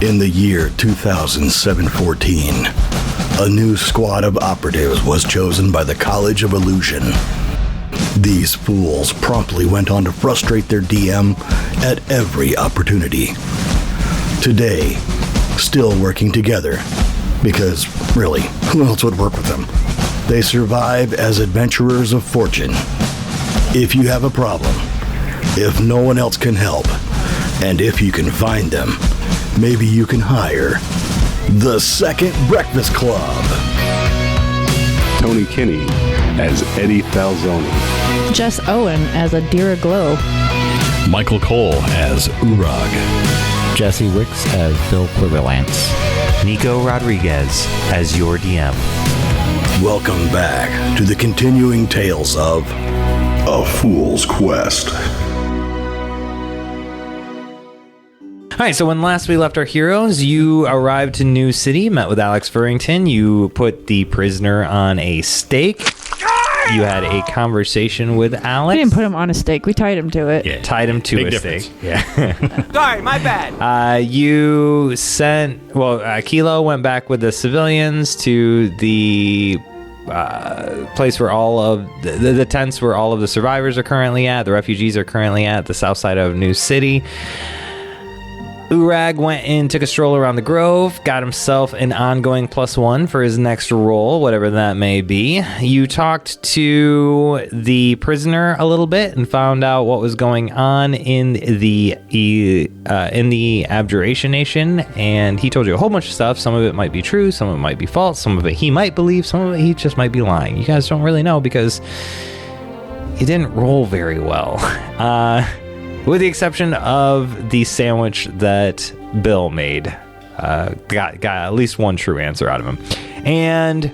In the year 2014, a new squad of operatives was chosen by the College of Illusion. These fools promptly went on to frustrate their DM at every opportunity. Today, still working together, because really, who else would work with them? They survive as adventurers of fortune. If you have a problem, if no one else can help, and if you can find them, maybe you can hire the Second Breakfast Club. Tony Kinney as Eddie Falzone. Jess Owen as Adira Glow. Michael Cole as Uorag. Jesse Wicks as Bill Quiverlance. Nico Rodriguez as your DM. Welcome back to the continuing tales of A Fool's Quest. All right, so when last we left our heroes, you arrived to New City, met with Alex Furrington. You put the prisoner on a stake. You had a conversation with Alex. We didn't put him on a stake. We tied him to it. Yeah, tied him to a difference. stake. Yeah. Sorry, my bad. You sent... Well, Kilo went back with the civilians to the place where all of... The tents where all of the survivors are currently at, the refugees are currently at, the south side of New City. Uorag went in, took a stroll around the grove, got himself an ongoing +1 for his next role, whatever that may be. You talked to the prisoner a little bit and found out what was going on in the Abjuration Nation, and he told you a whole bunch of stuff. Some of it might be true, some of it might be false, some of it he might believe, some of it he just might be lying. You guys don't really know because he didn't roll very well. With the exception of the sandwich that Bill made. Got at least one true answer out of him. And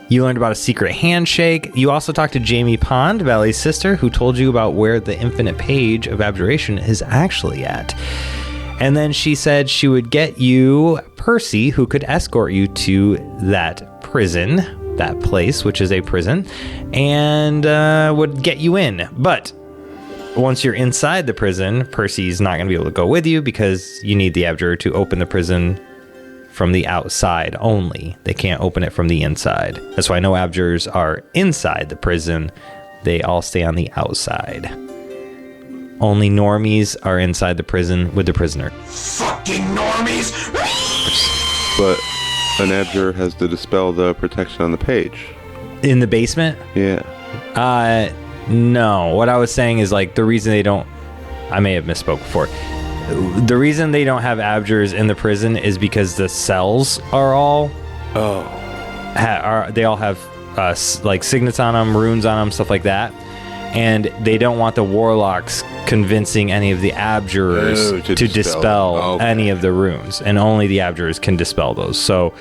you learned about a secret handshake. You also talked to Jamie Pond, Valley's sister, who told you about where the infinite page of Abjuration is actually at. And then she said she would get you Percy, who could escort you to that prison, that place, which is a prison, and would get you in. But once you're inside the prison, Percy's not going to be able to go with you because you need the Abjurer to open the prison from the outside only. They can't open it from the inside. That's why no Abjurers are inside the prison. They all stay on the outside. Only normies are inside the prison with the prisoner. Fucking normies! But an Abjurer has to dispel the protection on the page. In the basement? Yeah. No, what I was saying is like the reason they don't, I may have misspoke before. The reason they don't have Abjurers in the prison is because the cells are all, they all have like signets on them, runes on them, stuff like that. And they don't want the warlocks convincing any of the Abjurers to dispel any of the runes. And only the Abjurers can dispel those. So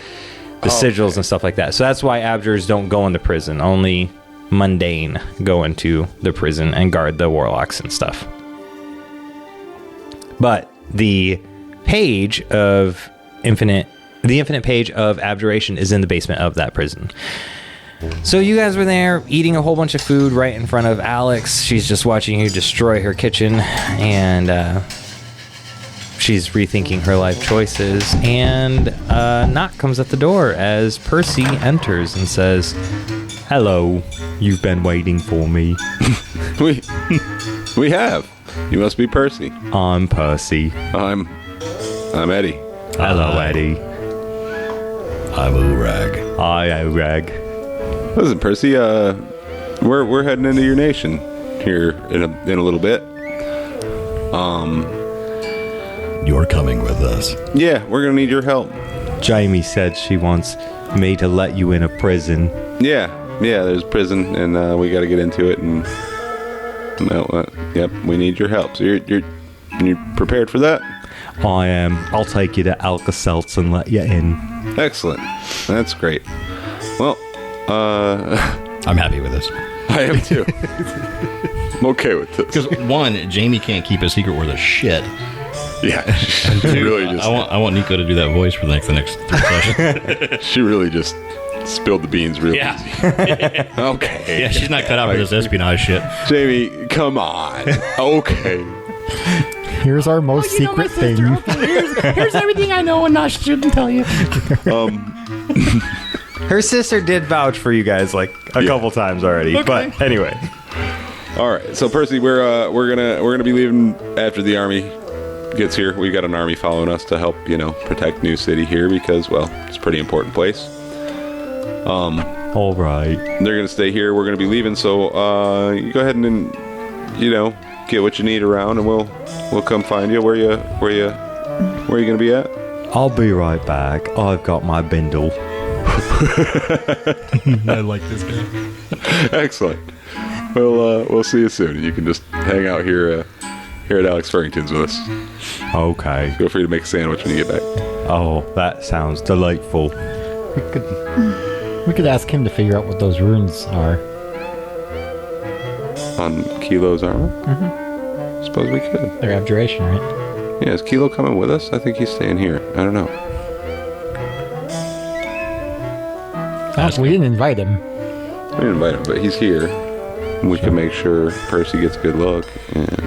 the sigils and stuff like that. So that's why Abjurers don't go into prison. Only mundane go into the prison and guard the warlocks and stuff. But the page of the infinite page of Abjuration is in the basement of that prison. So you guys were there eating a whole bunch of food right in front of Alex. She's just watching you destroy her kitchen, and she's rethinking her life choices. And a knock comes at the door as Percy enters and says, "Hello, you've been waiting for me." We have. You must be Percy. I'm Percy. I'm Eddie. Hello, Eddie. I'm Uorag. Hi, Uorag. Listen, Percy. We're heading into your nation here in a little bit. You're coming with us. Yeah, we're gonna need your help. Jamie said she wants me to let you in a prison. Yeah, there's prison, and we got to get into it. And yep, we need your help. So you're prepared for that? I am. I'll take you to Alka-Seltz and let you in. Excellent. That's great. Well, I'm happy with this. I am too. I'm okay with this. Because one, Jamie can't keep a secret worth of shit. Yeah, And two, really just, I want Nico to do that voice for the next 3 sessions. She really just spilled the beans real easy. Okay. Yeah, she's not cut out for this espionage shit. Jamie, come on. Okay. Here's our most secret thing. Here's everything I know and I shouldn't tell you. Her sister did vouch for you guys like a couple times already. Okay. But anyway. All right. So Percy, we're gonna be leaving after the army gets here. We got an army following us to help, protect New City here because, well, it's a pretty important place. All right. They're gonna stay here. We're gonna be leaving. So you go ahead and get what you need around, and we'll come find you. Where you gonna be at? I'll be right back. I've got my bindle. I like this guy. Excellent. We'll see you soon. You can just hang out here at Alex Farrington's with us. Okay. Feel free to make a sandwich when you get back. Oh, that sounds delightful. We could ask him to figure out what those runes are. On Kilo's armor? Mm-hmm. Suppose we could. They're abjuration, right? Yeah, is Kilo coming with us? I think he's staying here. I don't know. We didn't invite him. We didn't invite him, but he's here. We can make sure Percy gets a good look. And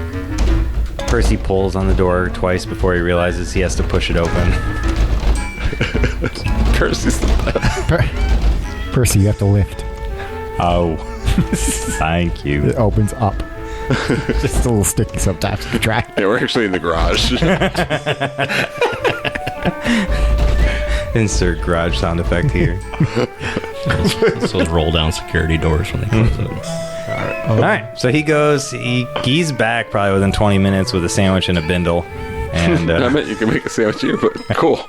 Percy pulls on the door twice before he realizes he has to push it open. Percy's the best. Percy, you have to lift. Oh. Thank you. It opens up. Just a little sticky sometimes to try. Yeah, we're actually in the garage. Insert garage sound effect here. It's those roll down security doors when they close up. All right. So he goes. He's back probably within 20 minutes with a sandwich and a bindle. And I meant you can make a sandwich here, but cool.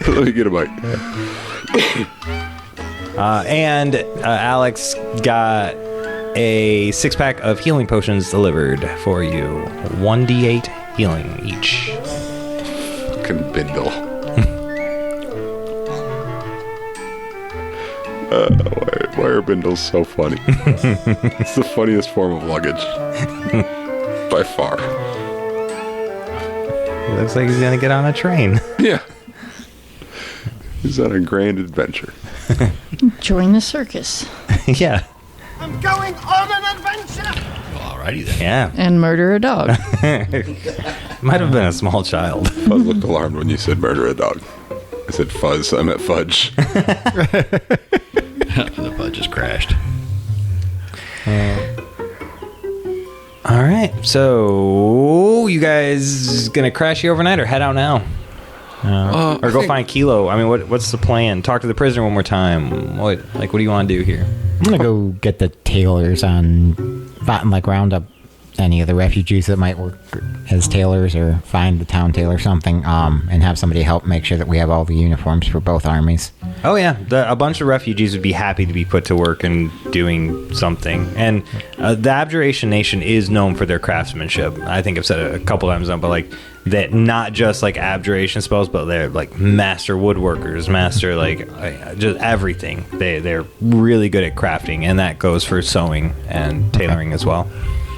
Let me get a bite. And Alex got a 6-pack of healing potions delivered for you. 1d8 healing each. Fucking bindle. Why are bindles so funny? It's the funniest form of luggage. By far. He looks like he's going to get on a train. Yeah. He's on a grand adventure. Join the circus. Yeah. I'm going on an adventure! Alrighty then. Yeah. And murder a dog. Might have been a small child. Fuzz looked alarmed when you said murder a dog. I said fuzz, I meant fudge. The fudge just crashed. All right. So, you guys going to crash here overnight or head out now? Or go find Kilo. I mean, what's the plan? Talk to the prisoner one more time. What do you want to do here? I'm gonna go get the tailors on, round up any of the refugees that might work as tailors, or find the town tailor something, and have somebody help make sure that we have all the uniforms for both armies. Oh yeah, a bunch of refugees would be happy to be put to work and doing something. And the Abjuration Nation is known for their craftsmanship. I think I've said it a couple times now, but that not just abjuration spells, but they're master woodworkers, master just everything. They're really good at crafting, and that goes for sewing and tailoring as well.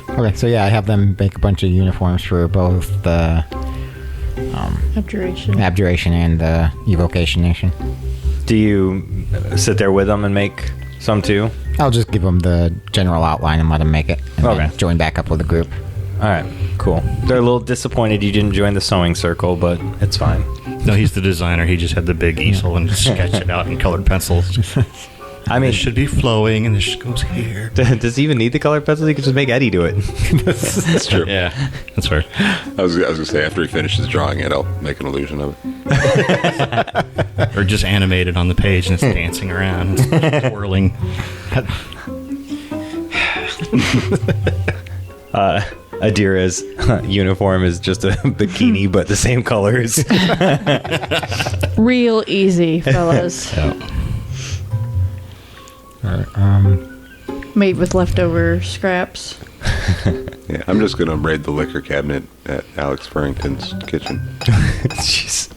Okay, so yeah, I have them make a bunch of uniforms for both the Abjuration and the Evocation Nation. Do you sit there with them and make some too? I'll just give them the general outline and let them make it, and then join back up with the group. All right, cool. They're a little disappointed you didn't join the sewing circle, but it's fine. No, he's the designer. He just had the big easel and sketched it out in colored pencils. I mean, this should be flowing, and this goes here. Does he even need the colored pencils? He could just make Eddie do it. That's true. Yeah, that's fair. I was going to say, after he finishes drawing it, I'll make an illusion of it. Or just animate it on the page, and it's dancing around, it's twirling. Adira's uniform is just a bikini, but the same colors. Real easy, fellas. Yeah. Made with leftover scraps. Yeah, I'm just going to raid the liquor cabinet at Alex Farrington's kitchen. Jeez.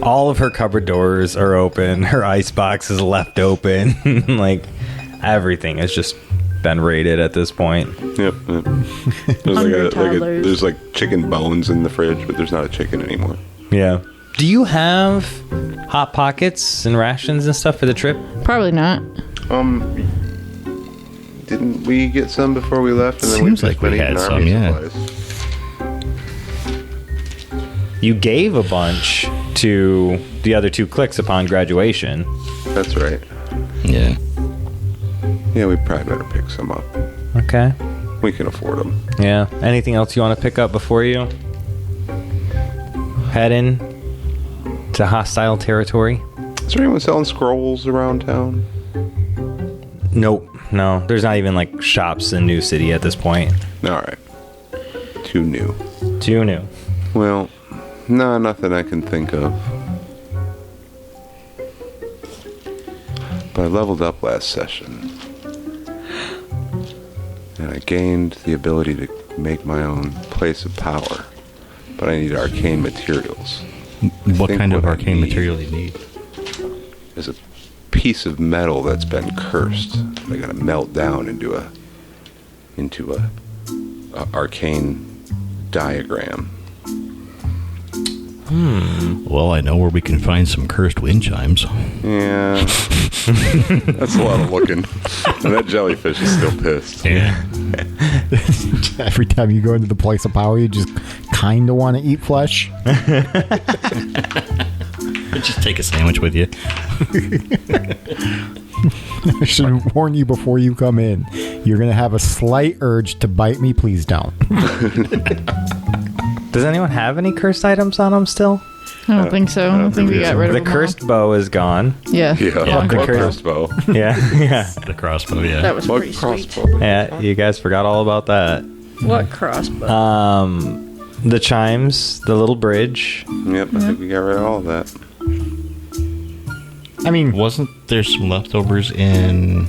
All of her cupboard doors are open. Her ice box is left open. Everything has just been raided at this point. Yep. There's chicken bones in the fridge, but there's not a chicken anymore. Yeah. Do you have Hot Pockets and rations and stuff for the trip? Probably not. didn't we get some before we left? And then Seems we like we had some, army yeah. supplies. You gave a bunch to the other 2 cliques upon graduation. That's right. Yeah. Yeah, we probably better pick some up. Okay. We can afford them. Yeah. Anything else you want to pick up before you head in to hostile territory? Is there anyone selling scrolls around town? Nope. No. There's not even like shops in New City at this point. All right. Too new. Too new. Well, no, nothing I can think of. But I leveled up last session. And I gained the ability to make my own place of power. But I need arcane materials. What kind of I arcane need material do you need? is a piece of metal that's been cursed. I gotta melt down into a arcane diagram. Well, I know where we can find some cursed wind chimes. Yeah. That's a lot of looking. And that jellyfish is still pissed. Yeah. Every time you go into the place of power, you just kind of want to eat flesh. Just take a sandwich with you. I should warn you before you come in. You're going to have a slight urge to bite me. Please don't. Does anyone have any cursed items on them still? I don't think so. I don't think we got rid of The them cursed bow is gone. all. Yeah. Yeah, the the cursed crossbow. Yeah. Yeah. The crossbow, yeah. That was What pretty sweet. crossbow? Yeah. You guys forgot all about that. What crossbow? The chimes, the little bridge. Yep, I think we got rid of all of that. I mean, Wasn't there some leftovers in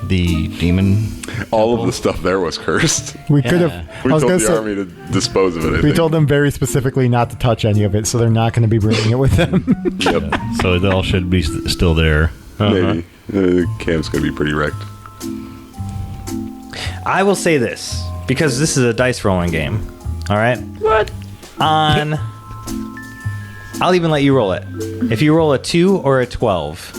the demon? All of the stuff there was cursed. we could have. We I was told going the to say. army to dispose of it, I We think. told them very specifically not to touch any of it, so they're not going to be bringing it with them. Yep, So it all should be still there. maybe. The camp's going to be pretty wrecked. I will say this, because this is a dice rolling game. All right? What? I'll even let you roll it. If you roll a 2 or a 12,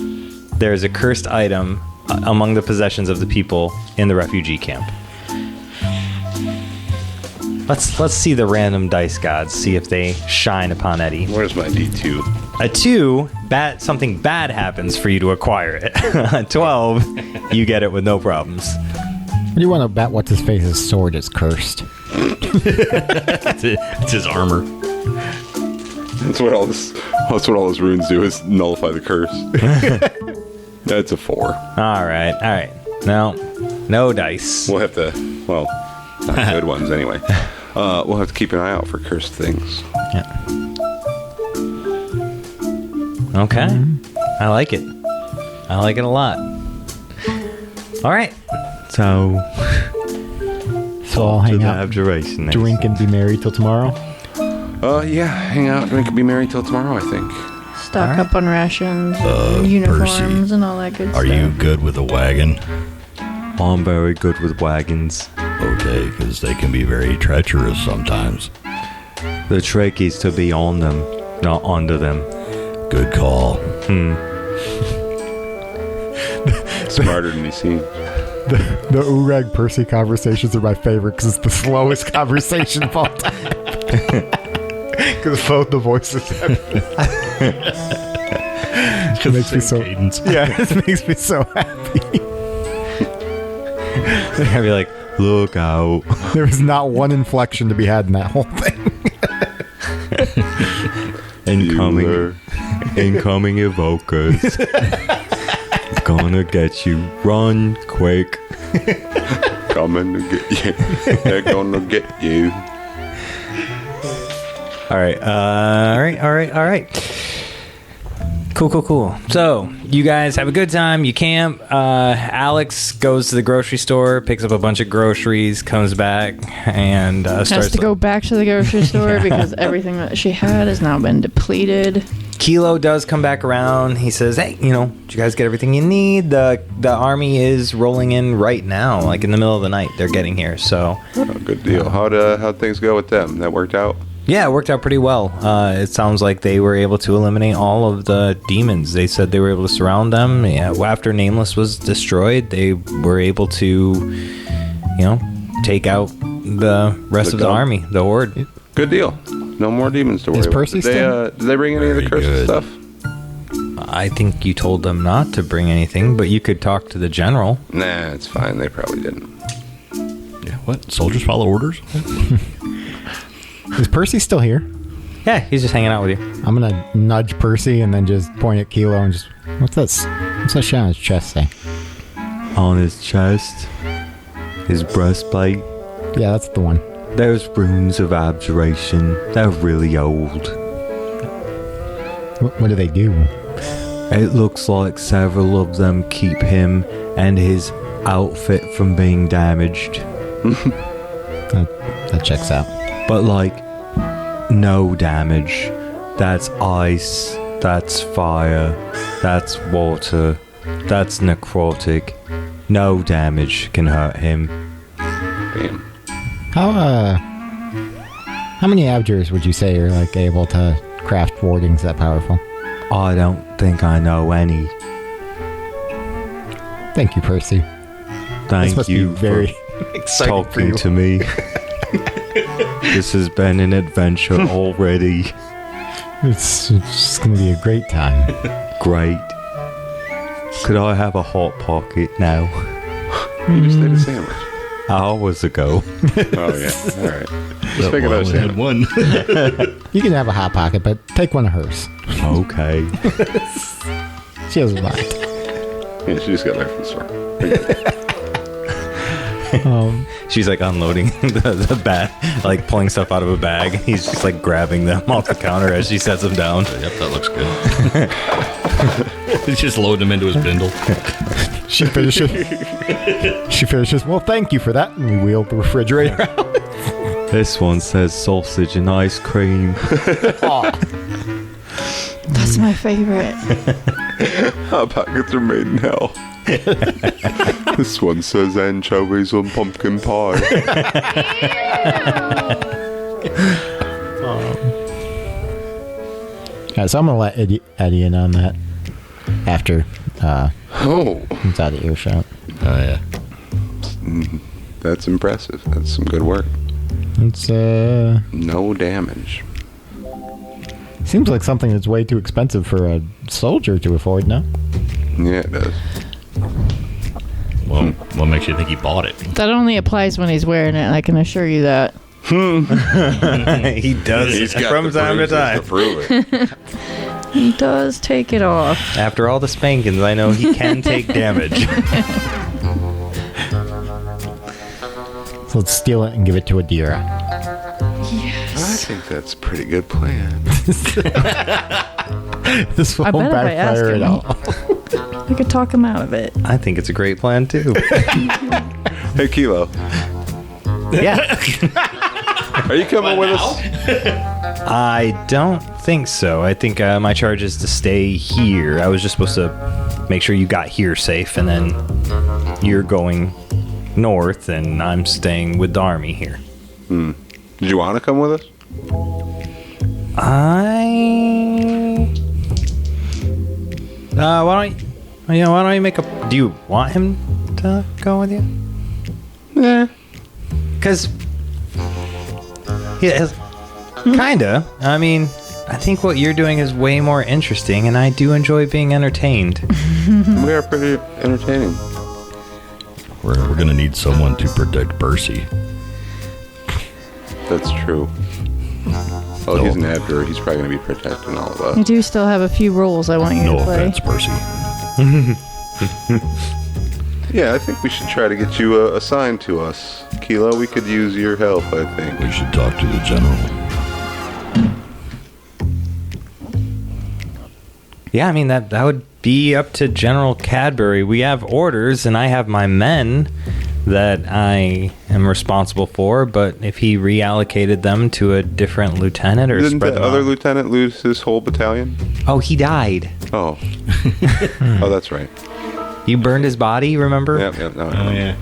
there's a cursed item among the possessions of the people in the refugee camp. Let's see the random dice gods, see if they shine upon Eddie. Where's my D2? A 2, something bad happens for you to acquire it. A 12, you get it with no problems. What do you want to bet what's his face's sword is cursed? It's his armor. That's what all those runes do is nullify the curse. That's a 4. All right. No dice. We'll have to, well, not good ones anyway. We'll have to keep an eye out for cursed things. Yeah. Okay. I like it. I like it a lot. All right. So So I'll hang out, abjuration. drink, and be merry till tomorrow. Yeah, hang out, drink, and be merry till tomorrow, I think. Stock up on rations, and uniforms, Percy, and all that good Are stuff. you good with a wagon? I'm very good with wagons. Okay, because they can be very treacherous sometimes. The trick is to be on them, not under them. Good call. Smarter than he seems. The Uorag Percy conversations are my favorite because it's the slowest conversation of all time. Because both the voices have it makes me so it makes me so happy. I'd be like, look out. There was not one inflection to be had in that whole thing. Incoming evokers. Gonna get you. Run quick. Coming to get you. They're gonna get you. All right. Cool. So, you guys have a good time. You camp. Alex goes to the grocery store, picks up a bunch of groceries, comes back, and starts Has to go back to the grocery store because everything that she had has now been depleted. Kilo does come back around. He says, hey, did you guys get everything you need? The army is rolling in right now, like in the middle of the night. They're getting here, so... Oh, good deal. How'd things go with them? That worked out? Yeah, it worked out pretty well. It sounds like they were able to eliminate all of the demons. They said they were able to surround them. Yeah, after Nameless was destroyed, they were able to, take out the rest of the army, the Horde. Good deal. No more demons to worry about. Percy still? Did they bring any of the cursed stuff? I think you told them not to bring anything, but you could talk to the general. Nah, it's fine. They probably didn't. Yeah, what? Soldiers follow orders? Is Percy still here? Yeah, he's just hanging out with you. I'm gonna nudge Percy and then just point at Kilo and just, what's that shit on his chest say? On his chest, his breastplate. Yeah, that's the one. There's runes of abjuration. They're really old. What do they do? It looks like several of them keep him and his outfit from being damaged. That checks out. But no damage. That's ice, that's fire, that's water, that's necrotic. No damage can hurt him. Damn. How many abjurers would you say are able to craft wardings that powerful? I don't think I know any. Thank you, Percy. Thank must you be very for talking to me. This has been an adventure already. It's going to be a great time. Great. Could I have a hot pocket now? You just ate a sandwich. Hours ago. Oh, yeah. All right. Just make another sandwich. One. You can have a hot pocket, but take one of hers. Okay. She doesn't mind. Yeah, she just got there from the store. She's unloading the bag, pulling stuff out of a bag. He's just grabbing them off the counter as she sets them down. Yep, that looks good. He's just loading them into his bindle. She finishes. Well, thank you for that. And we wheel the refrigerator out. This one says sausage and ice cream. That's my favorite. Hot pockets are made in hell. This one says anchovies on pumpkin pie. So I'm going to let Eddie in on that after it's out of earshot. Oh, yeah. That's impressive. That's some good work. It's No damage. seems like something that's way too expensive for a soldier to afford, no? Yeah, it does. Well, what makes you think he bought it? That only applies when he's wearing it, I can assure you that. He does. He's got from the time to bruises time. to prove it. He does take it off. After all the spankings, I know he can take damage. So let's steal it and give it to Adira. I think that's a pretty good plan. This won't bet if I ask backfire at him. all. I could talk him out of it. I think it's a great plan, too. Hey, Kilo. Yeah. Are you coming with us? I don't think so. I think my charge is to stay here. I was just supposed to make sure you got here safe, and then you're going north, and I'm staying with the army here. Did you want to come with us? Why don't you make a... Do you want him to go with you? Yeah. Because... Yeah, kinda. I mean, I think what you're doing is way more interesting, and I do enjoy being entertained. We are pretty entertaining. We're going to need someone to protect Percy. That's true. Oh, he's an abjurer. He's probably going to be protecting all of I us. do still have a few roles I want you No to play. offense, Percy. Yeah, I think we should try to get you assigned to us. Kilo, we could use your help, I think. We should talk to the general. Yeah, I mean, that would be up to General Cadbury. We have orders, and I have my men that I am responsible for, but if he reallocated them to a different lieutenant or Didn't spread the them other out- lieutenant lose his whole battalion? Oh, he died. Oh. Oh, that's right. You burned his body, remember? Yep, no, Oh, yeah.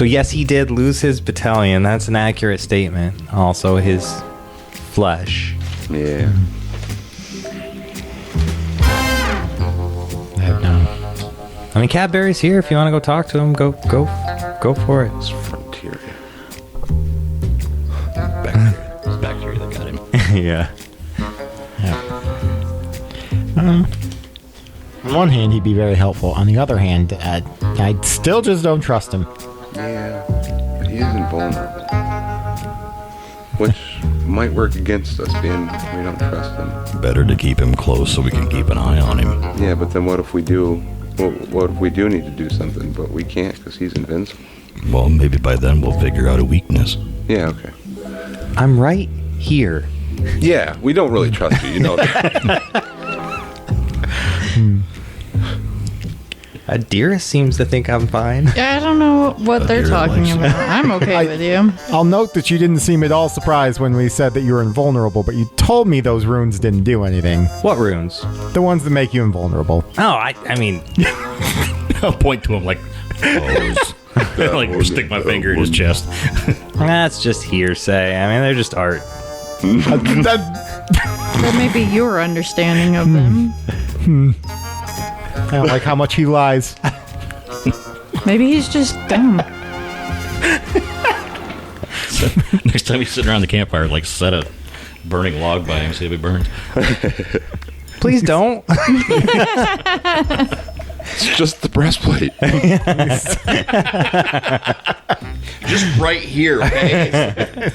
So yes, he did lose his battalion. That's an accurate statement. Also, his flesh. Yeah. I mean, Cadbury's here. If you want to go talk to him, go for it. It's Frontier. Bacteria that got him. Yeah. On one hand, he'd be very helpful. On the other hand, I still just don't trust him. Yeah, but he is invulnerable, which might work against us, being we don't trust him. Better to keep him close so we can keep an eye on him. Yeah, but then what if we do? Well, what if we do need to do something, but we can't because he's invincible? Well, maybe by then we'll figure out a weakness. Yeah, okay. I'm right here. Yeah, we don't really trust you, you know that. Adira seems to think I'm fine. Yeah, I don't know what they're Adira talking likes about. I'm okay with you. I'll note that you didn't seem at all surprised when we said that you were invulnerable, but you told me those runes didn't do anything. What runes? The ones that make you invulnerable. Oh, I mean, I'll point to him like, like stick my finger in his chest. that's just hearsay. I mean, they're just art. That may be your understanding of them. I don't like how much he lies. Maybe he's just dumb. So, next time you sit around the campfire, like set a burning log by him, see if it burns. Please don't. It's just the breastplate. Just right here, okay?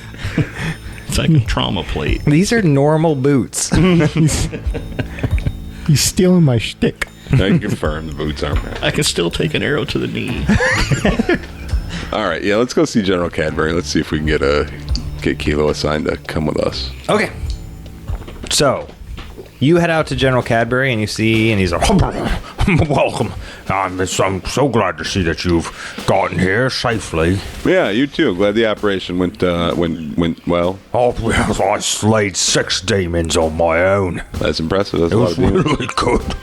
It's like a trauma plate. These are normal boots. He's stealing my shtick. I can confirm the boots aren't bad. I can still take an arrow to the knee. All right, yeah, let's go see General Cadbury. Let's see if we can get Kilo assigned to come with us. Okay. So, you head out to General Cadbury and you see, and he's like, welcome. I'm so glad to see that you've gotten here safely. Yeah, you too. Glad the operation went well. Oh, yes, I slayed 6 demons on my own. That's impressive. That's It a lot was of demons. really good.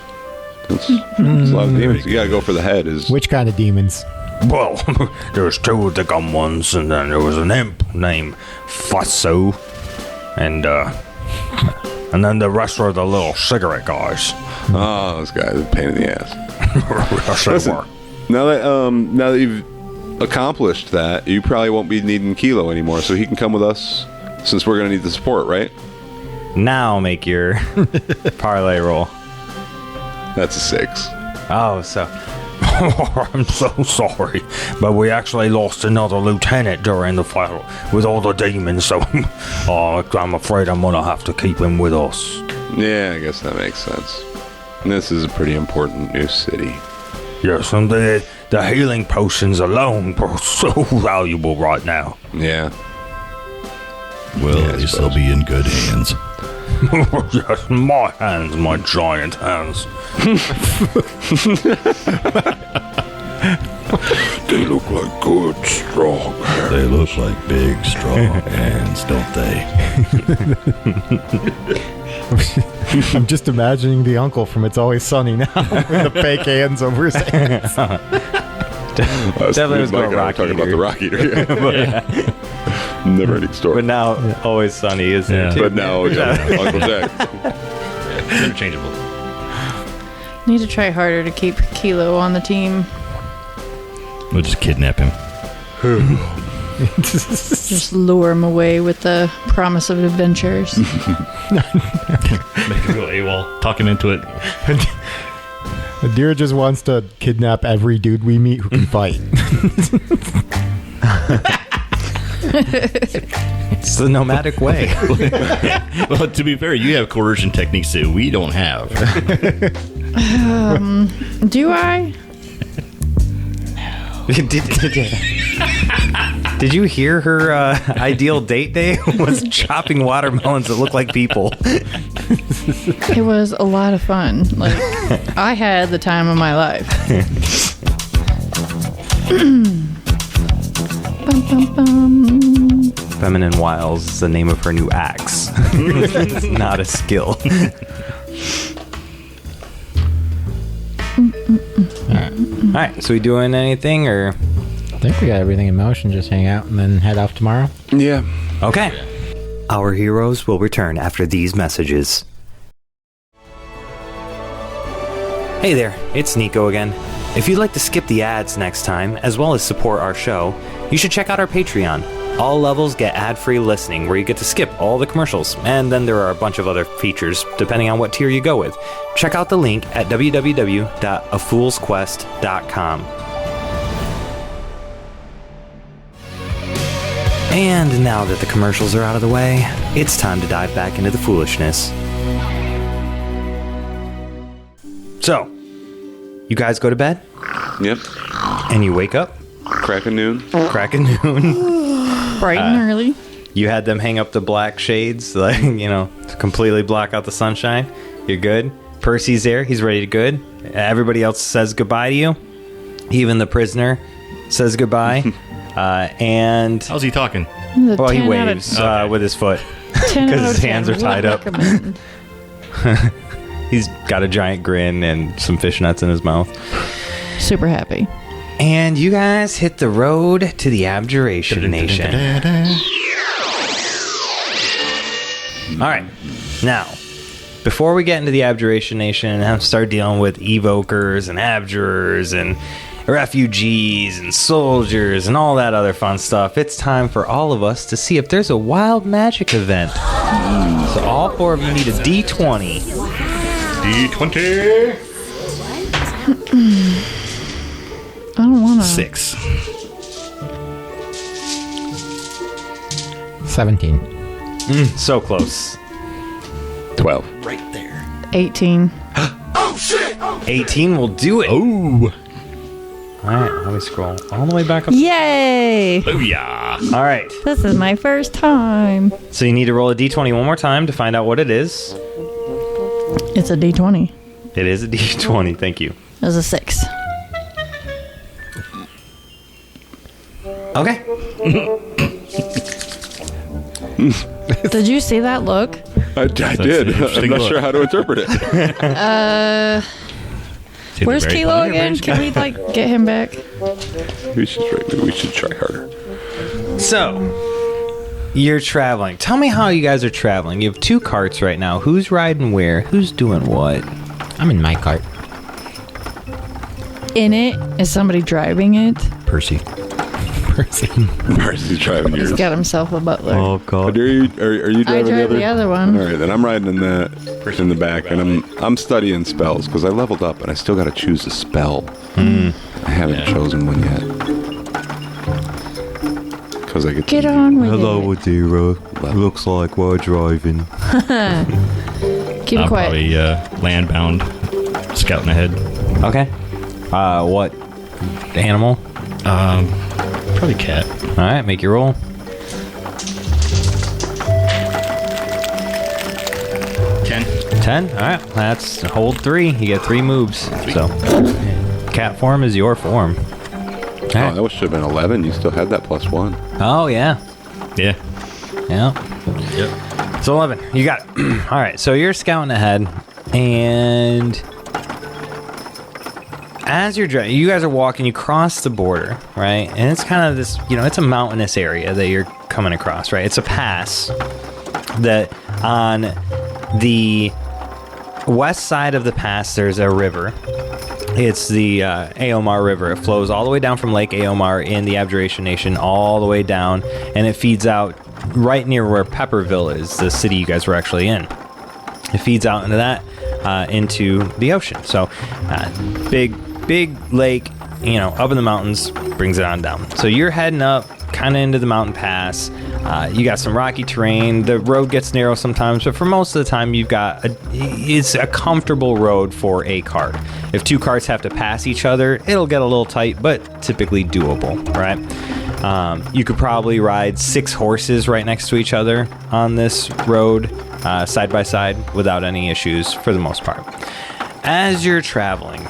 That's a lot of demons. You gotta go for the head. Which kind of demons? Well, there's 2 of the gun ones, and then there was an imp named Fasso, and then the rest were the little cigarette guys. Oh, those guys are a pain in the ass. Yes, they Listen, were. now that you've accomplished that, you probably won't be needing Kilo anymore, so he can come with us since we're gonna need the support, right? Now make your parlay roll. That's a 6. Oh, so... I'm so sorry, but we actually lost another lieutenant during the fight with all the demons, so I'm afraid I'm gonna have to keep him with us. Yeah, I guess that makes sense. And this is a pretty important new city. Yes, and the healing potions alone are so valuable right now. Yeah. Well, Yeah, I at least suppose. they'll be in good hands. Yes, my hands, my giant hands. They look like good, strong hands. They look like big, strong hands, don't they? I'm just imagining the uncle from It's Always Sunny now with the fake hands over his hands. Definitely was Mike going and I were talking about the Rock Eater. Yeah. Never ending story. But now, Always Sunny is there too. But now, Uncle Jack. It's interchangeable. Need to try harder to keep Kilo on the team. We'll just kidnap him. Just lure him away with the promise of adventures. Make him go AWOL. Talk him into it. Adira just wants to kidnap every dude we meet who can fight. It's the nomadic way. Well, to be fair, you have coercion techniques that we don't have. Do I? Did you hear her ideal date day was chopping watermelons that look like people? It was a lot of fun. Like, I had the time of my life. Bum, bum, bum. Feminine Wiles is the name of her new axe. It's not a skill. Alright, so we doing anything or think we got everything in motion. Just hang out and then head off tomorrow. Yeah. Okay. Our heroes will return after these messages. Hey there, it's Nico again. If you'd like to skip the ads next time, as well as support our show, you should check out our Patreon. All levels get ad-free listening, where you get to skip all the commercials, and then there are a bunch of other features, depending on what tier you go with. Check out the link at www.afoolsquest.com. And now that the commercials are out of the way, it's time to dive back into the foolishness. So, you guys go to bed? Yep. And you wake up? Crack of noon. Crack of noon. Bright and early. You had them hang up the black shades, like, to completely block out the sunshine. You're good. Percy's there. He's ready to good. Everybody else says goodbye to you. Even the prisoner says goodbye. And how's he talking? Well, he waves with his foot because his hands are tied up. He's got a giant grin and some fishnets in his mouth. Super happy. And you guys hit the road to the Abjuration Nation. All right. Now, before we get into the Abjuration Nation and start dealing with evokers and abjurers and refugees and soldiers and all that other fun stuff, it's time for all of us to see if there's a wild magic event. So all four of you need a D20. D20. I don't want to. 6. 17. So close. 12. Right there. 18. Oh shit! 18 will do it. Oh. All right, let me scroll all the way back up. Yay! Booyah. All right. This is my first time. So you need to roll a D20 one more time to find out what it is. It's a D20. It is a D20. Thank you. It's a 6. Okay. Did you see that look? I did. I'm not sure how to interpret it. Where's Kilo again? Can we get him back? We should try harder. So, you're traveling. Tell me how you guys are traveling. You have 2 carts right now. Who's riding where? Who's doing what? I'm in my cart. In it? Is somebody driving it? Percy. Percy's driving yours. He's got himself a butler. Oh god. Are you driving I drive the other one. All right, then I'm riding in the back, and I'm studying spells because I leveled up, and I still got to choose a spell. I haven't chosen one yet because I get on with Hello, it. Adira. Looks like we're driving. Keep it quiet. Probably landbound, scouting ahead. Okay. What animal? Probably cat. All right, make your roll. 10. 10. All right, that's hold 3. You get 3 moves. So, cat form is your form. Oh, that should have been 11. You still had that +1. Oh yeah. Yeah. Yeah. Yep. So 11. You got it. All right. So you're scouting ahead, and as you're driving, you guys are walking. You cross the border, right? And it's kind of this, it's a mountainous area that you're coming across, right? It's a pass that on the west side of the pass there's a river. It's the Aomar River. It flows all the way down from Lake Aomar in the Abjuration Nation, all the way down, and it feeds out right near where Pepperville is, the city you guys were actually in. It feeds out into that, into the ocean. So, big lake, up in the mountains, brings it on down. So you're heading up, kind of into the mountain pass. You got some rocky terrain. The road gets narrow sometimes, but for most of the time, it's a comfortable road for a cart. If 2 carts have to pass each other, it'll get a little tight, but typically doable, right? You could probably ride 6 horses right next to each other on this road, side by side, without any issues for the most part. As you're traveling,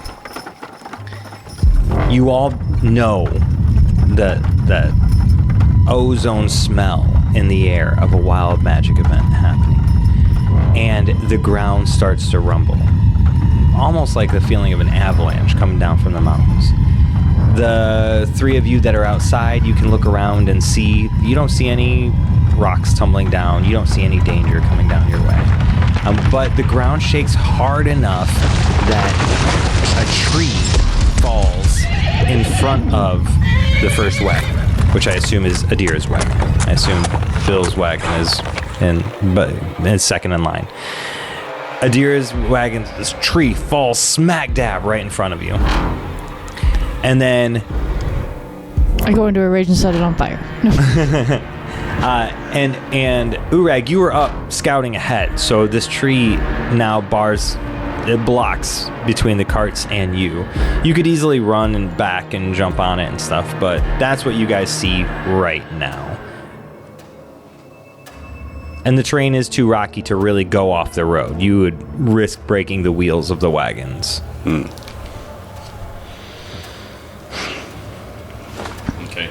you all know that ozone smell in the air of a wild magic event happening, and the ground starts to rumble, almost like the feeling of an avalanche coming down from the mountains. The three of you that are outside, you can look around and see. You don't see any rocks tumbling down. You don't see any danger coming down your way. But the ground shakes hard enough that a tree falls in front of the first wagon, which I assume is Adira's wagon. I assume Bill's wagon is second in line. Adira's wagon, this tree falls smack dab right in front of you. And then I go into a rage and set it on fire. No. And Uorag, you were up scouting ahead, so this tree now blocks between the carts and you. You could easily run and back and jump on it and stuff, but that's what you guys see right now. And the terrain is too rocky to really go off the road. You would risk breaking the wheels of the wagons. Okay.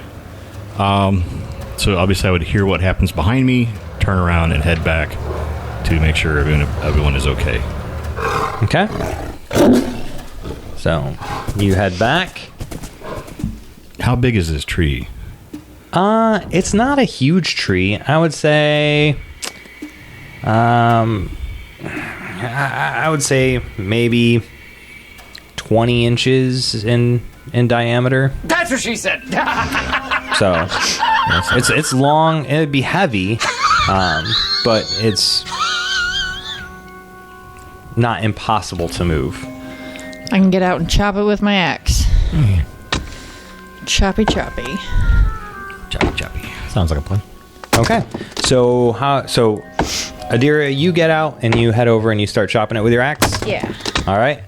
So obviously I would hear what happens behind me, turn around and head back to make sure everyone is okay. Okay. So you head back. How big is this tree? It's not a huge tree. I would say, I would say maybe 20 inches in diameter. That's what she said. So it's long. It'd be heavy, but it's not impossible to move. I can get out and chop it with my axe. Choppy. Choppy. Sounds like a plan. Okay. So Adira, you get out and you head over and you start chopping it with your axe? Yeah. All right.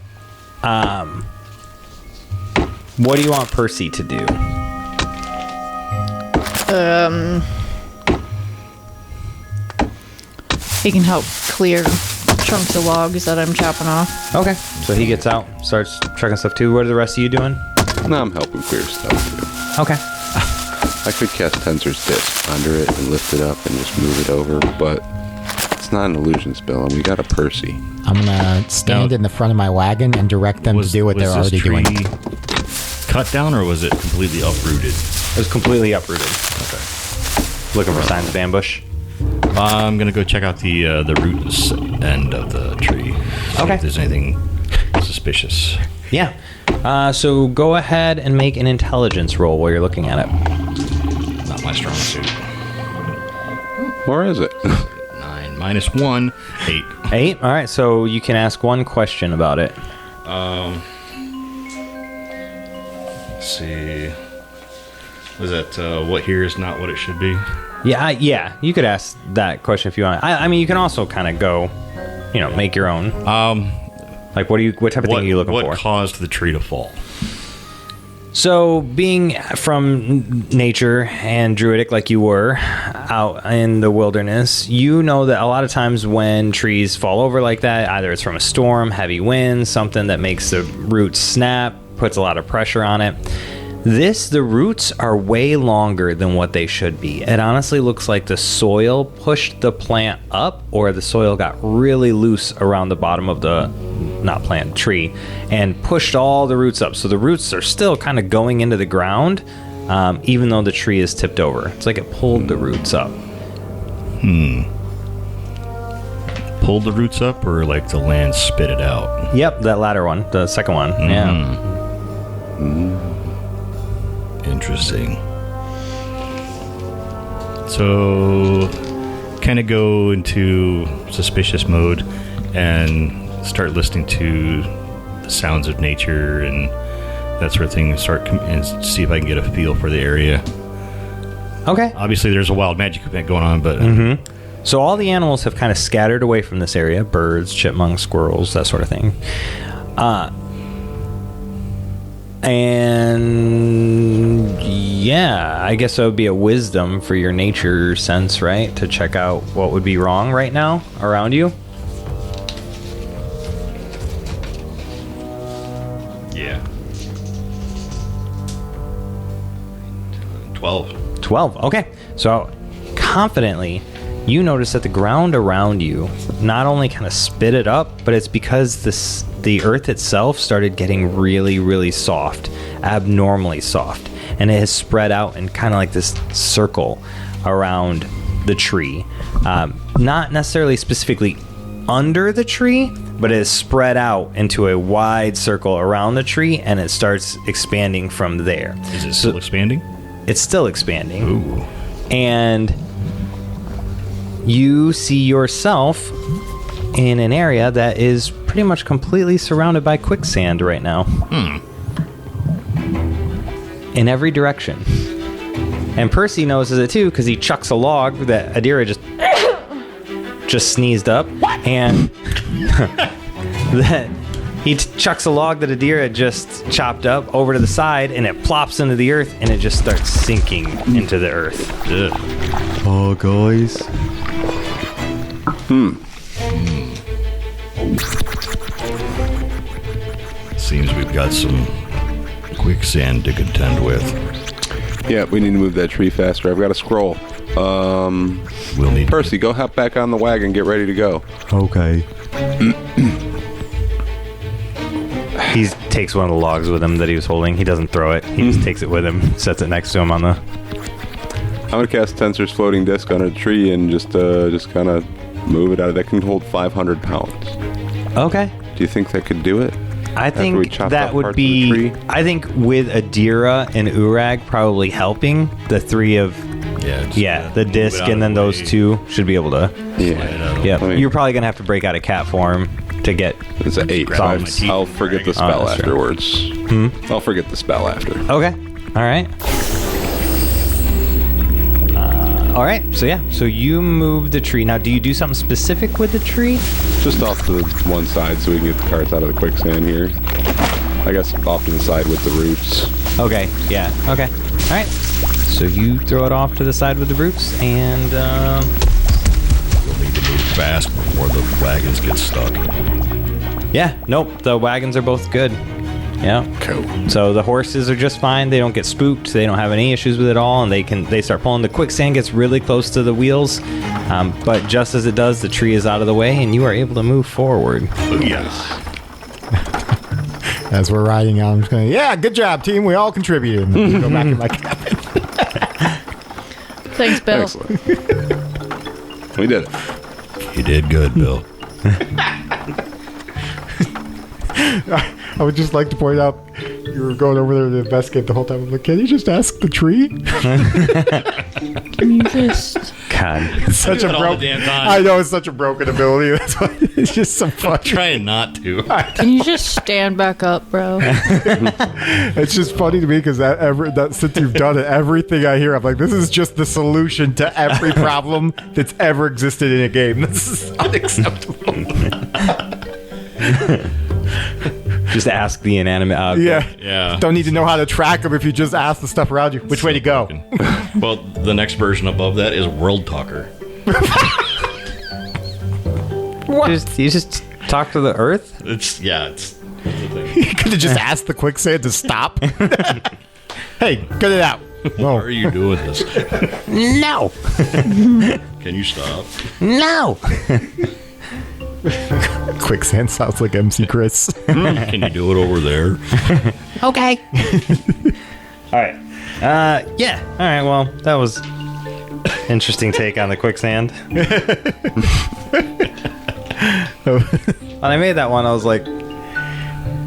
What do you want Percy to do? He can help clear chunks of logs that I'm chopping off. Okay. So he gets out, starts trucking stuff too. What are the rest of you doing? No, I'm helping clear stuff too. Okay. I could cast Tensor's Disc under it and lift it up and just move it over, but it's not an illusion spell, and we got a Percy. I'm gonna stand in the front of my wagon and direct them to do what they're already doing. Cut down, or was it completely uprooted? It was completely uprooted. Okay. Looking for signs of ambush. I'm gonna go check out the roots end of the tree. Okay. If there's anything suspicious. Yeah. So go ahead and make an intelligence roll while you're looking at it. Not my strong suit. Or is it? 9 minus 1, 8. 8? All right. So you can ask one question about it. Let's see. Was that what here is not what it should be? Yeah. You could ask that question if you want. I mean, you can also kind of go, make your own. Like, what type of thing are you looking for? What caused the tree to fall? So, being from nature and druidic like you were out in the wilderness, you know that a lot of times when trees fall over like that, either it's from a storm, heavy wind, something that makes the roots snap, puts a lot of pressure on it. The roots are way longer than what they should be. It honestly looks like the soil pushed the plant up, or the soil got really loose around the bottom of the tree and pushed all the roots up. So the roots are still kind of going into the ground, even though the tree is tipped over. It's like it pulled the roots up. Pulled the roots up, or like the land spit it out? Yep, that latter one, the second one. Yeah. Interesting. So, kind of go into suspicious mode and start listening to the sounds of nature and that sort of thing, and see if I can get a feel for the area. Okay. Obviously, there's a wild magic event going on, but... So all the animals have kind of scattered away from this area. Birds, chipmunks, squirrels, that sort of thing. And yeah, I guess that would be a wisdom for your nature sense, right? To check out what would be wrong right now around you. Yeah. 12. 12. Okay. So confidently, you notice that the ground around you not only kind of spit it up, but it's because the earth itself started getting really, really soft, abnormally soft, and it has spread out in kind of like this circle around the tree. Not necessarily specifically under the tree, but it is spread out into a wide circle around the tree, and it starts expanding from there. Is it still expanding? It's still expanding. Ooh. And you see yourself in an area that is pretty much completely surrounded by quicksand right now. In every direction. And Percy notices it too, because he chucks a log that Adira just sneezed up, and that he chucks a log that Adira just chopped up over to the side, and it plops into the earth, and it just starts sinking into the earth. Ugh. Oh, guys. Seems we've got some quicksand to contend with. Yeah, we need to move that tree faster. I've got a scroll. We'll need Percy, go hop back on the wagon. Get ready to go. Okay. He takes one of the logs with him that he was holding. He doesn't throw it. He just takes it with him, sets it next to him on the... I'm gonna cast Tensor's floating disc on a tree and just kind of move it out of. That can hold 500 pounds. Okay. Do you think that could do it? I think that would be... I think with Adira and Uorag probably helping, the three of... the disc and then those two should be able to... Yeah. You're probably going to have to break out of cat form to get... It's an 8. I'll forget the spell afterwards. I'll forget the spell after. Okay. All right. All right. So you move the tree. Now, do you do something specific with the tree? Just off to one side so we can get the carts out of the quicksand here. I guess off to the side with the roots. Okay. Yeah. Okay. All right. So you throw it off to the side with the roots, and We'll need to move fast before the wagons get stuck. yeah, nope. The wagons are both good. Yeah. Cool. So the horses are just fine. They don't get spooked. They don't have any issues with it all, and they start pulling. The quicksand gets really close to the wheels, but just as it does, the tree is out of the way, and you are able to move forward. Yes. As we're riding out, I'm just going, yeah, good job, team. We all contributed. And then go back in my cabin. Thanks, Bill. Excellent. We did it. You did good, Bill. I would just like to point out, you were going over there to investigate the whole time. I'm like, can you just ask the tree? Can you just... God. It's such a broken... I know, it's such a broken ability. That's why it's just so fun. I'm trying not to. Can you just stand back up, bro? It's just funny to me because since you've done it, everything I hear, I'm like, this is just the solution to every problem that's ever existed in a game. This is unacceptable. Just ask the inanimate object. Yeah. Don't need to know how to track them if you just ask the stuff around you. Which way to go? Well, the next version above that is World Talker. What? You just talk to the earth? It's the thing. You could have just asked the quicksand to stop. Hey, get it out. Why are you doing this? No. Can you stop? No. Quicksand sounds like MC Chris. Can you do it over there? Okay. All right. Yeah. All right. Well, that was interesting take on the quicksand. When I made that one, I was like,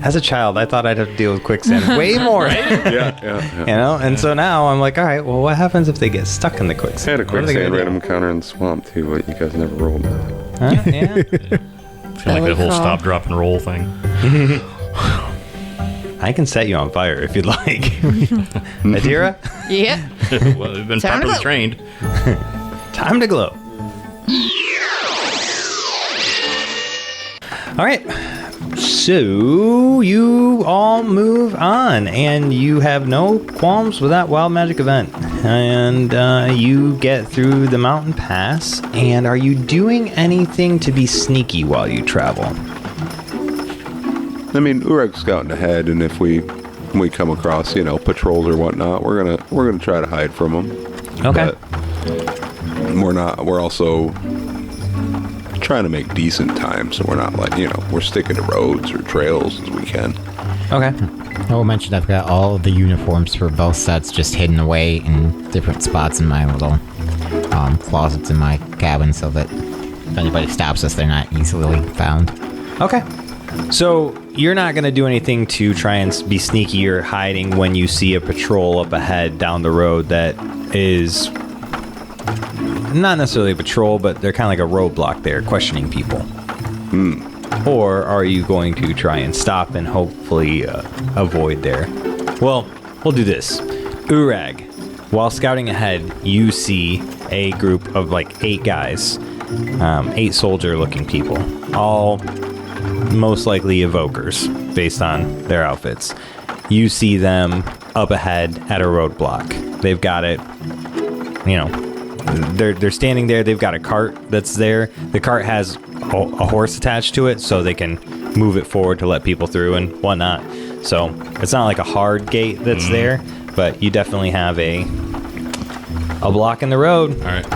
as a child, I thought I'd have to deal with quicksand way more. Yeah. You know, and so now I'm like, all right, well, what happens if they get stuck in the quicksand? I had a What are they quicksand gonna do? random encounter in the swamp too, but you guys never rolled. Huh? Yeah. It's kind of like that whole stop, drop, and roll thing. I can set you on fire if you'd like. Adira? Yeah. Well, they've been Time to properly go. trained. Time to glow. All right. So you all move on, and you have no qualms with that wild magic event. And you get through the mountain pass. And are you doing anything to be sneaky while you travel? I mean, Uorag's scouting ahead, and if we come across, patrols or whatnot, we're gonna try to hide from them. Okay. But we're also trying to make decent time, so we're not like, we're sticking to roads or trails as we can. Okay. I will mention I've got all of the uniforms for both sets just hidden away in different spots in my little closets in my cabin, so that if anybody stops us, they're not easily found. Okay. So you're not going to do anything to try and be sneaky or hiding when you see a patrol up ahead down the road that is not necessarily a patrol, but they're kind of like a roadblock there, questioning people. Or are you going to try and stop and hopefully avoid there? Well, we'll do this. Uorag, while scouting ahead, you see a group of like 8 guys, 8 soldier-looking people, all most likely evokers based on their outfits. You see them up ahead at a roadblock. They've got it, they're standing there. They've got a cart that's there. The cart has a horse attached to it, so they can move it forward to let people through and whatnot. So it's not like a hard gate that's there, but you definitely have a block in the road. All right.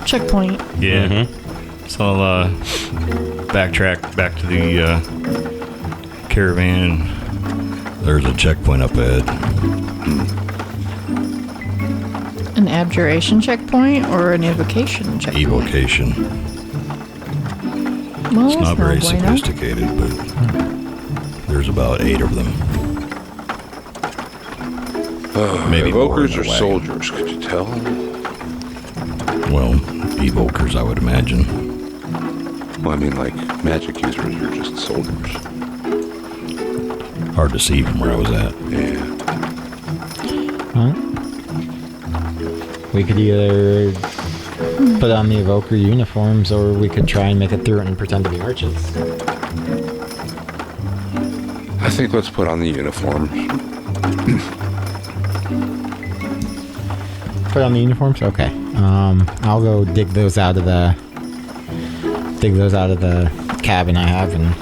Checkpoint. Yeah. So I'll backtrack back to the caravan. There's a checkpoint up ahead. An abjuration checkpoint or an evocation checkpoint? Evocation. Well, It's not very bueno. sophisticated, but there's about 8 of them. Maybe more in Evokers the or wagon. soldiers, could you tell? Well, evokers, I would imagine. Well, I mean, like, magic users or just soldiers. Hard to see from where I was at. Yeah. Huh? We could either put on the evoker uniforms, or we could try and make it through it and pretend to be archers. I think let's put on the uniform. Put on the uniforms? Okay. I'll go dig those out of the cabin I have and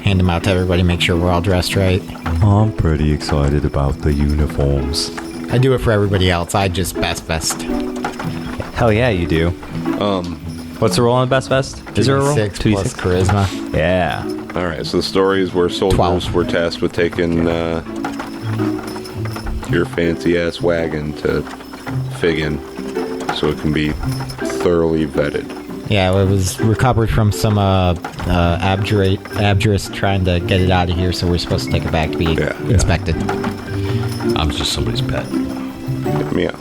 hand them out to everybody, make sure we're all dressed right. I'm pretty excited about the uniforms. I do it for everybody else. I just best. Hell yeah, you do. What's the roll on Best Vest? Is there a roll? 6 plus charisma. Yeah. All right, so the story is where soldiers 12. were tasked with taking your fancy-ass wagon to Figgin so it can be thoroughly vetted. Yeah, it was recovered from some abjurist trying to get it out of here, so we're supposed to take it back to be inspected. I was just somebody's pet. Yeah.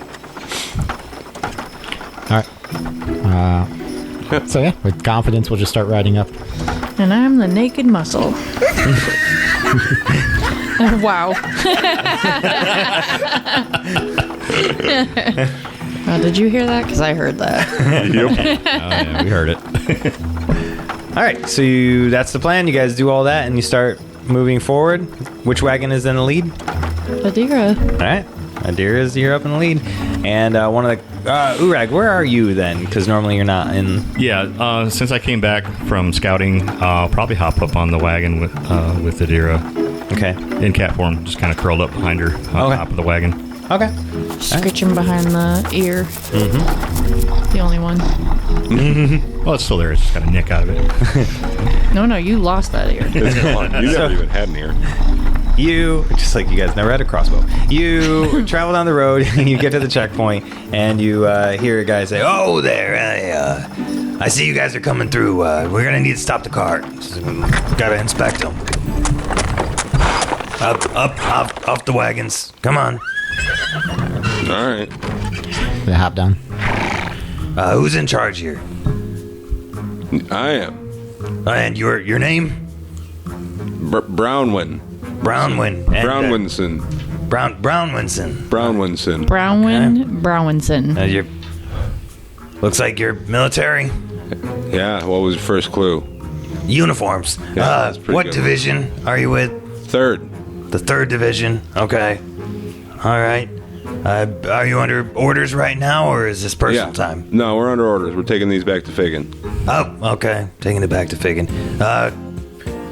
All right. So yeah, with confidence, we'll just start riding up. And I'm the naked muscle. Wow. Did you hear that? Because I heard that. Yep. Yeah, we heard it. All right, so that's the plan. You guys do all that, and you start moving forward. Which wagon is in the lead? Adira. All right, Adira, you're up in the lead. And one of the... Uorag, where are you then? Because normally you're not in... Yeah, since I came back from scouting, I'll probably hop up on the wagon with Adira. Okay. In cat form, just kind of curled up behind her on top of the wagon. Okay. Scritching behind the ear. The only one. Well, it's still there. It's just got a nick out of it. No, you lost that ear. It's gone. You never even had an ear. You, just like you guys never had a crossbow, you travel down the road, and you get to the checkpoint, and you hear a guy say, "Oh, there, I see you guys are coming through. We're going to need to stop the cart. Got to inspect them. Up the wagons. Come on." All right. We hop down. Who's in charge here? I am. And your name? Brownwin. Brownwin. Brownwinson. Brownwinson. Brownwinson. Brownwinson. Looks like you're military. Yeah, what was your first clue? Uniforms. Yeah, that's pretty what good. division are you with? 3rd. The 3rd Division. Okay. All right. Are you under orders right now, or is this personal time? No, we're under orders. We're taking these back to Figgin. Oh, okay. Taking it back to Figgin.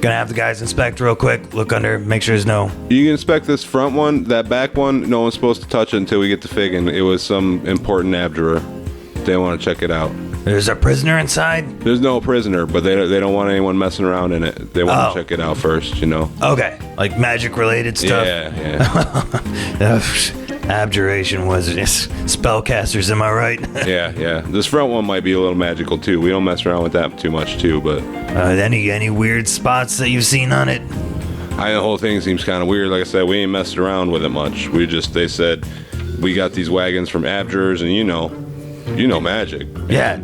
Gonna have the guys inspect real quick. Look under. Make sure there's no... You can inspect this front one. That back one, no one's supposed to touch it until we get to Figgin. It was some important Adira. They want to check it out. There's a prisoner inside? There's no prisoner, but they don't want anyone messing around in it. They want to check it out first, you know. Okay, like magic-related stuff? Yeah. Abjuration wizards, spellcasters, am I right? Yeah. This front one might be a little magical, too. We don't mess around with that too much, too, but... Any weird spots that you've seen on it? The whole thing seems kind of weird. Like I said, we ain't messed around with it much. They said, we got these wagons from abjurers, and you know magic. Yeah,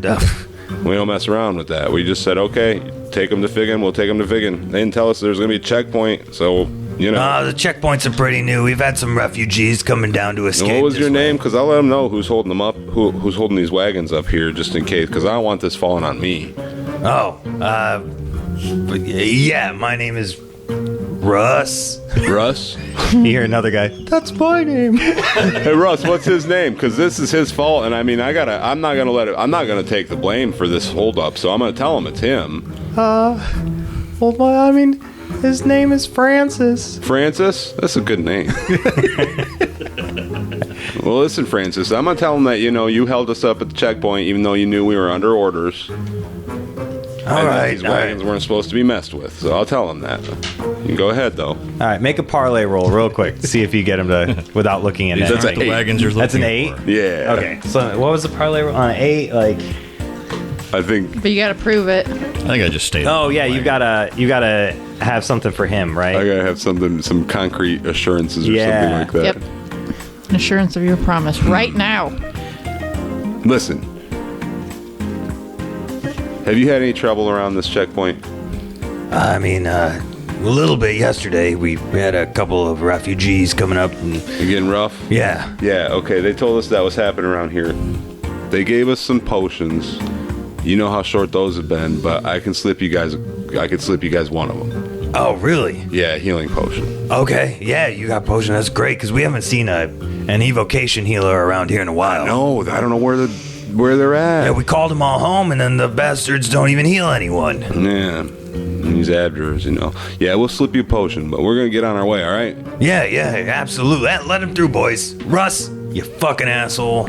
we don't mess around with that. We just said, okay, take them to Figgin, we'll take them to Figgin. They didn't tell us there's going to be a checkpoint, so, you know. The checkpoints are pretty new. We've had some refugees coming down to escape. What was your name? Because I'll let them know who's holding them up, who's holding these wagons up here, just in case, because I don't want this falling on me. Yeah, my name is Russ? You hear another guy. That's my name. Hey Russ, what's his name? Because this is his fault, and I mean, I'm not gonna take the blame for this holdup, so I'm gonna tell him it's him. His name is Francis. Francis? That's a good name. Well, listen, Francis, I'm gonna tell him that you held us up at the checkpoint, even though you knew we were under orders. These wagons weren't supposed to be messed with, so I'll tell him that. You can go ahead, though. All right, make a parlay roll real quick to see if you get him to without looking at it. That's an 8. Wagons you're That's an looking 8? for. Yeah. Okay, so what was the parlay roll on an 8? Like, I think. But you got to prove it. I think I just stayed. oh yeah, you gotta have something for him, right? I gotta have some concrete assurances or something like that. Yep. An assurance of your promise right now. Listen. Have you had any trouble around this checkpoint? A little bit yesterday. We had a couple of refugees coming up. And You getting rough? yeah. Yeah, okay. They told us that was happening around here. They gave us some potions. You know how short those have been, but I could slip you guys one of them. Oh, really? Yeah, healing potion. Okay. Yeah, you got potion. That's great, because we haven't seen an evocation healer around here in a while. No, I don't know where they're at. Yeah, we called them all home, and then the bastards don't even heal anyone. Yeah. These abjurers, Yeah, we'll slip you a potion, but we're going to get on our way, all right? Yeah, absolutely. Let him through, boys. Russ, you fucking asshole.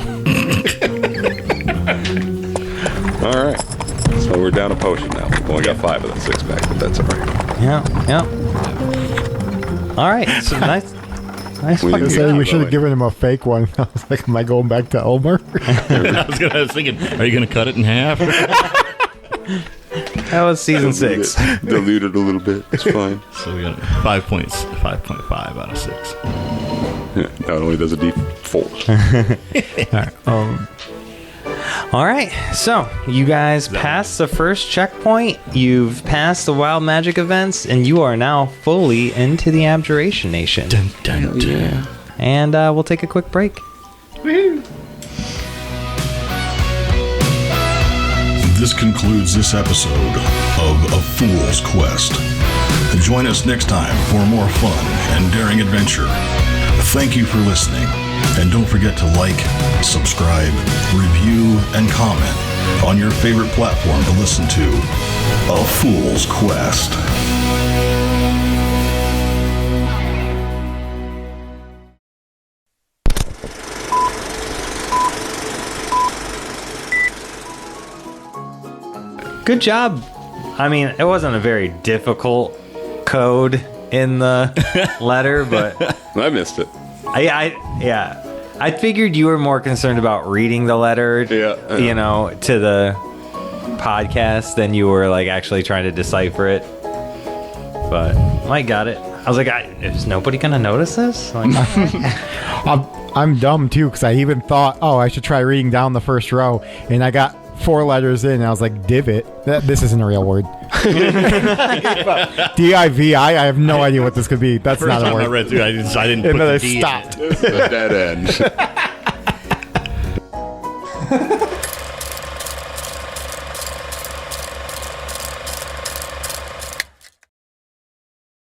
All right. So we're down a potion now. We've only got 5 of the 6 back, but that's all right. Yeah. All right, so nice. I was saying we should have given him a fake one. I was like, am I going back to Elmer? I was thinking, are you going to cut it in half? That was season 6. Diluted a little bit. It's fine. So we got 5 points, 5.5 out of 6. Not only does it D4. All right, so you guys passed the first checkpoint. You've passed the wild magic events, and you are now fully into the Abjuration Nation. Dun, dun, dun. Yeah. And we'll take a quick break. This concludes this episode of A Fool's Quest. Join us next time for more fun and daring adventure. Thank you for listening, and don't forget to like, subscribe, review, and comment on your favorite platform to listen to A Fool's Quest. Good job. I mean, it wasn't a very difficult code in the letter, but I missed it. I figured you were more concerned about reading the letter, to the podcast than you were like actually trying to decipher it. But Mike got it. I was like, is nobody gonna notice this? Like, I'm dumb too, because I even thought, I should try reading down the first row, and I got 4 letters in, and I was like, divot. This isn't a real word. D-I-V-I. I have no idea what this could be. That's First not a time word. I read through, I didn't And put then the I D in it. stopped. It's a dead end.